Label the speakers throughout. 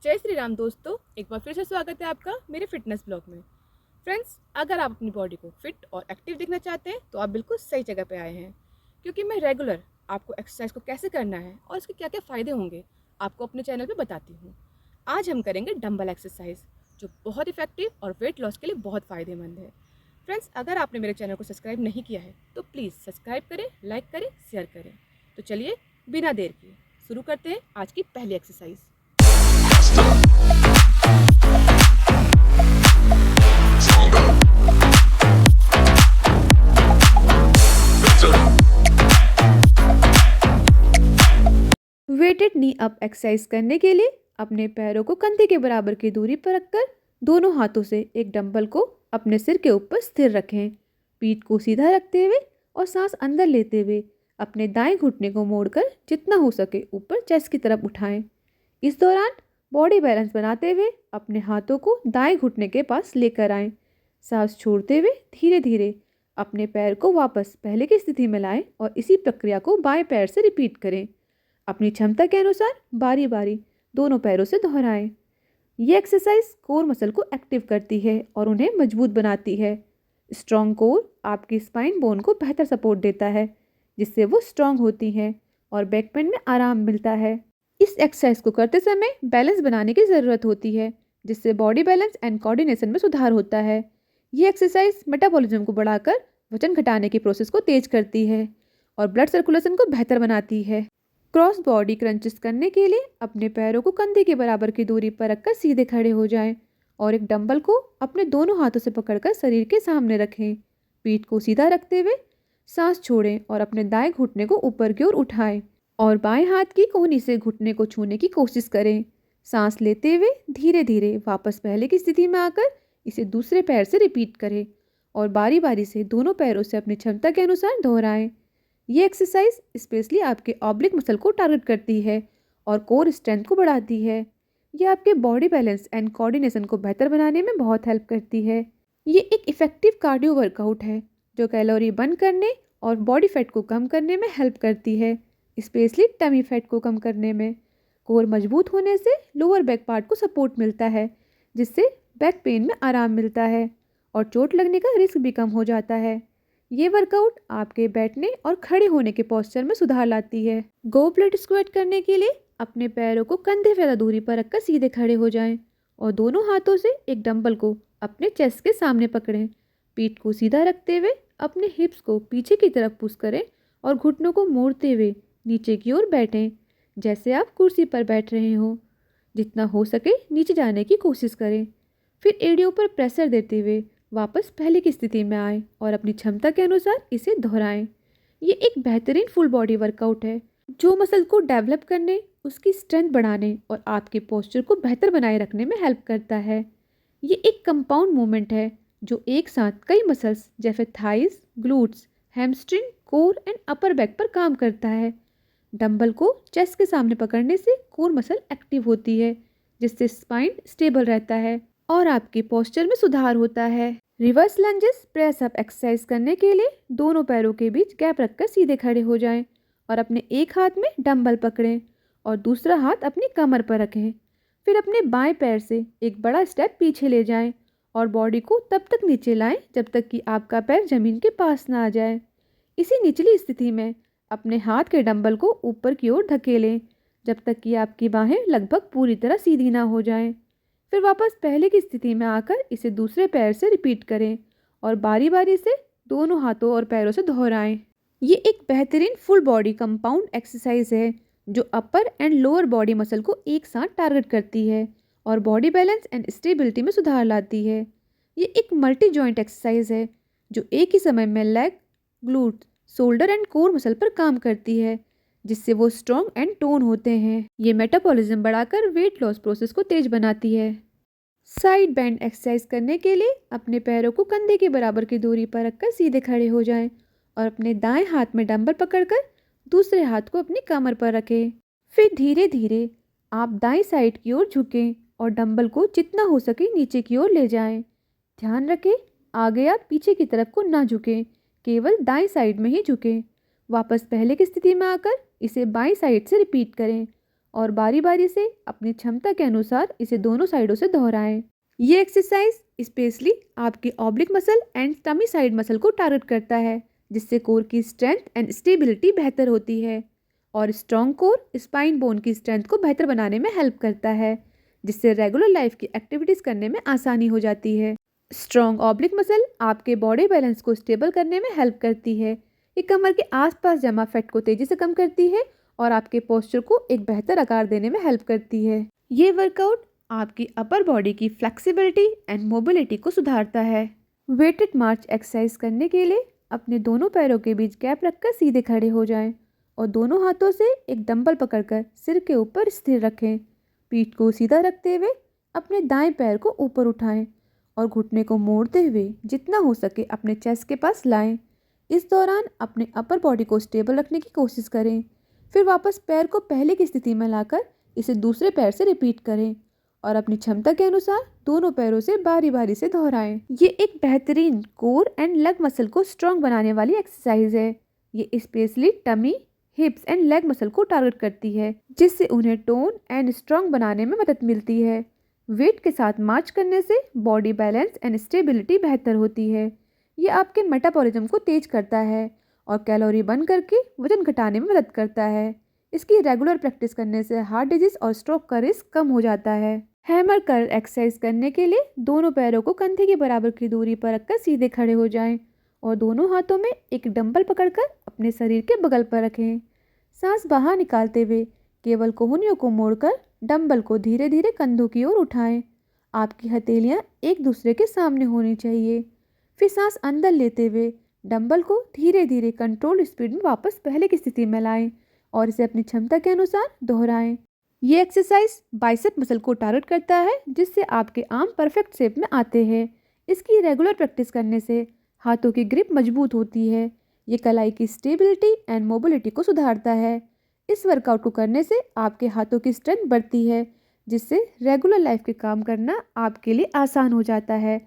Speaker 1: जय श्री राम दोस्तों, एक बार फिर से स्वागत है आपका मेरे फिटनेस ब्लॉग में। फ्रेंड्स, अगर आप अपनी बॉडी को फिट और एक्टिव दिखना चाहते हैं तो आप बिल्कुल सही जगह पे आए हैं, क्योंकि मैं रेगुलर आपको एक्सरसाइज को कैसे करना है और इसके क्या क्या फ़ायदे होंगे आपको अपने चैनल पे बताती हूँ। आज हम करेंगे डंबल एक्सरसाइज, जो बहुत इफेक्टिव और वेट लॉस के लिए बहुत फ़ायदेमंद है। फ्रेंड्स, अगर आपने मेरे चैनल को सब्सक्राइब नहीं किया है तो प्लीज़ सब्सक्राइब करें, लाइक करें, शेयर करें। तो चलिए बिना देर किए शुरू करते हैं आज की पहली एक्सरसाइज।
Speaker 2: वेटेड नी अप एक्सरसाइज करने के लिए अपने पैरों को कंधे के बराबर की दूरी पर रखकर दोनों हाथों से एक डंबल को अपने सिर के ऊपर स्थिर रखें। पीठ को सीधा रखते हुए और सांस अंदर लेते हुए अपने दाएं घुटने को मोड़कर जितना हो सके ऊपर चेस्ट की तरफ उठाएं। इस दौरान बॉडी बैलेंस बनाते हुए अपने हाथों को दाएं घुटने के पास लेकर आएं। सांस छोड़ते हुए धीरे धीरे अपने पैर को वापस पहले की स्थिति में लाएं और इसी प्रक्रिया को बाएं पैर से रिपीट करें। अपनी क्षमता के अनुसार बारी बारी दोनों पैरों से दोहराएं। ये एक्सरसाइज कोर मसल को एक्टिव करती है और उन्हें मजबूत बनाती है। स्ट्रॉन्ग कोर आपकी स्पाइन बोन को बेहतर सपोर्ट देता है, जिससे वो स्ट्रॉन्ग होती हैं और बैक पेन में आराम मिलता है। इस एक्सरसाइज को करते समय बैलेंस बनाने की ज़रूरत होती है, जिससे बॉडी बैलेंस एंड कोऑर्डिनेशन में सुधार होता है। ये एक्सरसाइज मेटाबॉलिज्म को बढ़ाकर वजन घटाने की प्रोसेस को तेज करती है और ब्लड सर्कुलेशन को बेहतर बनाती है। क्रॉस बॉडी क्रंचेस करने के लिए अपने पैरों को कंधे के बराबर की दूरी पर रखकर सीधे खड़े हो जाएं और एक डंबल को अपने दोनों हाथों से पकड़कर शरीर के सामने रखें। पीठ को सीधा रखते हुए सांस छोड़ें और अपने दाएं घुटने को ऊपर की ओर उठाएं और बाएं हाथ की कोहनी से घुटने को छूने की कोशिश करें। सांस लेते हुए धीरे धीरे वापस पहले की स्थिति में आकर इसे दूसरे पैर से रिपीट करें और बारी बारी से दोनों पैरों से अपनी क्षमता के अनुसार दोहराएं। ये एक्सरसाइज स्पेशली आपके ऑब्लिक मसल को टारगेट करती है और कोर स्ट्रेंथ को बढ़ाती है। ये आपके बॉडी बैलेंस एंड कोऑर्डिनेशन को बेहतर बनाने में बहुत हेल्प करती है। ये एक इफ़ेक्टिव कार्डियो वर्कआउट है जो कैलोरी बर्न करने और बॉडी फैट को कम करने में हेल्प करती है, स्पेशली टमी फैट को कम करने में। कोर मजबूत होने से लोअर बैक पार्ट को सपोर्ट मिलता है, जिससे बैक पेन में आराम मिलता है और चोट लगने का रिस्क भी कम हो जाता है। ये वर्कआउट आपके बैठने और खड़े होने के पोस्चर में सुधार लाती है। गोबलेट स्क्वाट करने के लिए अपने पैरों को कंधे ज़्यादा दूरी पर रखकर सीधे खड़े हो जाएं और दोनों हाथों से एक डंबल को अपने चेस्ट के सामने पकड़ें। पीठ को सीधा रखते हुए अपने हिप्स को पीछे की तरफ पुश करें और घुटनों को मोड़ते हुए नीचे की ओर बैठें, जैसे आप कुर्सी पर बैठ रहे हों। जितना हो सके नीचे जाने की कोशिश करें। फिर एड़ियों पर प्रेशर देते हुए वापस पहले की स्थिति में आएं और अपनी क्षमता के अनुसार इसे दोहराएं। ये एक बेहतरीन फुल बॉडी वर्कआउट है जो मसल को डेवलप करने, उसकी स्ट्रेंथ बढ़ाने और आपके पोस्चर को बेहतर बनाए रखने में हेल्प करता है। ये एक कंपाउंड मूवमेंट है जो एक साथ कई मसल्स जैसे thighs, glutes, hamstring, core and upper back पर काम करता है। डंबल को चेस्ट के सामने पकड़ने से कोर मसल एक्टिव होती है, जिससे स्पाइन स्टेबल रहता है और आपके पोस्चर में सुधार होता है। Reverse lunges press up exercise करने के लिए दोनों पैरों के बीच गैप रखकर सीधे खड़े हो जाएं और अपने एक हाथ में डंबल पकड़ें और दूसरा हाथ अपनी कमर पर रखें। फिर अपने बाएं पैर से एक बड़ा स्टेप पीछे ले जाएं और बॉडी को तब तक नीचे लाएं जब तक कि आपका पैर जमीन के पास ना आ जाए। इसी निचली स्थिति में अपने हाथ के डंबल को ऊपर की ओर धकेलें जब तक कि आपकी बाहें लगभग पूरी तरह सीधी ना हो जाएं। फिर वापस पहले की स्थिति में आकर इसे दूसरे पैर से रिपीट करें और बारी बारी से दोनों हाथों और पैरों से दोहराएं। ये एक बेहतरीन फुल बॉडी कंपाउंड एक्सरसाइज है जो अपर एंड लोअर बॉडी मसल को एक साथ टारगेट करती है और बॉडी बैलेंस एंड स्टेबिलिटी में सुधार लाती है। ये एक मल्टी जॉइंट एक्सरसाइज है जो एक ही समय में leg, glute, shoulder and core muscle पर काम करती है, जिससे वो स्ट्रॉन्ग एंड टोन होते हैं। ये मेटाबॉलिज्म बढ़ाकर वेट लॉस प्रोसेस को तेज बनाती है। साइड बेंड एक्सरसाइज करने के लिए अपने पैरों को कंधे के बराबर की दूरी पर रखकर सीधे खड़े हो जाएं और अपने दाएं हाथ में डंबल पकड़कर दूसरे हाथ को अपनी कमर पर रखें। फिर धीरे धीरे आप दाएं साइड की ओर झुकें और डंबल को जितना हो सके नीचे की ओर ले जाएं। ध्यान रखें, आगे या पीछे की तरफ को ना झुकें, केवल दाएं साइड में ही झुकें। वापस पहले की स्थिति में आकर इसे बाईं साइड से रिपीट करें और बारी बारी से अपनी क्षमता के अनुसार इसे दोनों साइडों से दोहराएं। ये एक्सरसाइज स्पेशली आपकी oblique muscle and tummy side muscle को टारगेट करता है, जिससे कोर की स्ट्रेंथ एंड स्टेबिलिटी बेहतर होती है और स्ट्रॉन्ग कोर स्पाइन बोन की स्ट्रेंथ को बेहतर बनाने में हेल्प करता है, जिससे रेगुलर लाइफ की एक्टिविटीज़ करने में आसानी हो जाती है। स्ट्रॉन्ग ऑब्लिक मसल आपके बॉडी बैलेंस को स्टेबल करने में हेल्प करती है। ये कमर के आसपास जमा फैट को तेज़ी से कम करती है और आपके पोस्चर को एक बेहतर आकार देने में हेल्प करती है। ये वर्कआउट आपकी अपर बॉडी की फ्लेक्सिबिलिटी एंड मोबिलिटी को सुधारता है। वेटेड मार्च एक्सरसाइज करने के लिए अपने दोनों पैरों के बीच गैप रखकर सीधे खड़े हो जाएं और दोनों हाथों से एक डंबल पकड़कर सिर के ऊपर स्थिर रखें। पीठ को सीधा रखते हुए अपने दाएं पैर को ऊपर उठाएं और घुटने को मोड़ते हुए जितना हो सके अपने चेस्ट के पास लाएं। इस दौरान अपने अपर बॉडी को स्टेबल रखने की कोशिश करें। फिर वापस पैर को पहले की स्थिति में लाकर इसे दूसरे पैर से रिपीट करें और अपनी क्षमता के अनुसार दोनों पैरों से बारी बारी से दोहराएं। ये एक बेहतरीन कोर एंड लेग मसल को स्ट्रॉन्ग बनाने वाली एक्सरसाइज है। ये specially tummy, hips and leg muscle को टारगेट करती है, जिससे उन्हें टोन एंड स्ट्रॉन्ग बनाने में मदद मिलती है। वेट के साथ मार्च करने से बॉडी बैलेंस एंड स्टेबिलिटी बेहतर होती है। ये आपके मेटाबॉलिज्म को तेज करता है और कैलोरी बर्न करके वजन घटाने में मदद करता है। इसकी रेगुलर प्रैक्टिस करने से हार्ट डिजीज और स्ट्रोक का रिस्क कम हो जाता है। हैमर कर्ल एक्सरसाइज करने के लिए दोनों पैरों को कंधे के बराबर की दूरी पर रखकर सीधे खड़े हो जाएं और दोनों हाथों में एक डंबल पकड़कर अपने शरीर के बगल पर रखें। सांस बाहर निकालते हुए केवल कोहनियों को मोड़कर डंबल को धीरे धीरे कंधों की ओर उठाएं। आपकी हथेलियां एक दूसरे के सामने होनी चाहिए। फिर सांस अंदर लेते हुए डंबल को धीरे धीरे कंट्रोल स्पीड में वापस पहले की स्थिति में लाएं और इसे अपनी क्षमता के अनुसार दोहराएं। ये एक्सरसाइज बाइसेप मसल को टारगेट करता है, जिससे आपके आर्म परफेक्ट शेप में आते हैं। इसकी रेगुलर प्रैक्टिस करने से हाथों की ग्रिप मजबूत होती है। ये कलाई की स्टेबिलिटी एंड मोबिलिटी को सुधारता है। इस वर्कआउट को करने से आपके हाथों की स्ट्रेंथ बढ़ती है, जिससे रेगुलर लाइफ के काम करना आपके लिए आसान हो जाता है।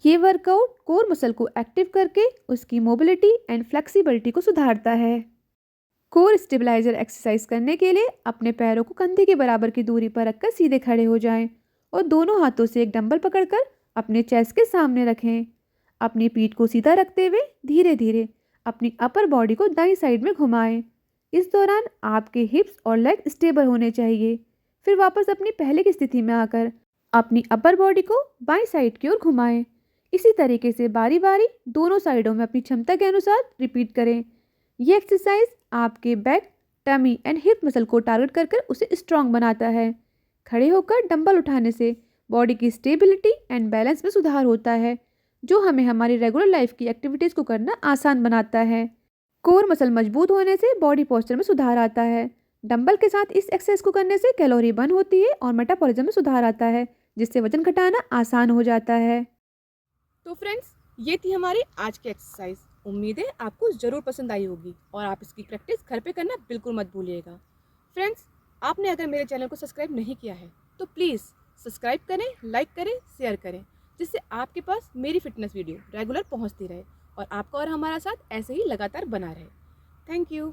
Speaker 2: ये वर्कआउट कोर मसल को एक्टिव करके उसकी मोबिलिटी एंड फ्लेक्सिबिलिटी को सुधारता है। कोर स्टेबलाइजर एक्सरसाइज करने के लिए अपने पैरों को कंधे के बराबर की दूरी पर रखकर सीधे खड़े हो जाएं और दोनों हाथों से एक डंबल पकड़कर अपने चेस्ट के सामने रखें। अपनी पीठ को सीधा रखते हुए धीरे धीरे अपनी अपर बॉडी को दाईं साइड में घुमाएं। इस दौरान आपके हिप्स और लेग स्टेबल होने चाहिए। फिर वापस अपनी पहले की स्थिति में आकर अपनी अपर बॉडी को बाईं साइड की ओर घुमाएं। इसी तरीके से बारी बारी दोनों साइडों में अपनी क्षमता के अनुसार रिपीट करें। यह एक्सरसाइज आपके back, tummy and hip muscle को टारगेट कर उसे स्ट्रॉन्ग बनाता है। खड़े होकर डंबल उठाने से बॉडी की स्टेबिलिटी एंड बैलेंस में सुधार होता है, जो हमें हमारी रेगुलर लाइफ की एक्टिविटीज़ को करना आसान बनाता है। कोर मसल मजबूत होने से बॉडी पोस्चर में सुधार आता है। डंबल के साथ इस एक्सरसाइज को करने से कैलोरी बर्न होती है और मेटाबॉलिज्म में सुधार आता है, जिससे वजन घटाना आसान हो जाता है।
Speaker 1: तो फ्रेंड्स, ये थी हमारी आज की एक्सरसाइज। उम्मीद है आपको ज़रूर पसंद आई होगी और आप इसकी प्रैक्टिस घर पे करना बिल्कुल मत भूलिएगा। फ्रेंड्स, आपने अगर मेरे चैनल को सब्सक्राइब नहीं किया है तो प्लीज़ सब्सक्राइब करें, लाइक करें, शेयर करें, जिससे आपके पास मेरी फिटनेस वीडियो रेगुलर पहुंचती रहे और आपका और हमारा साथ ऐसे ही लगातार बना रहे। Thank you.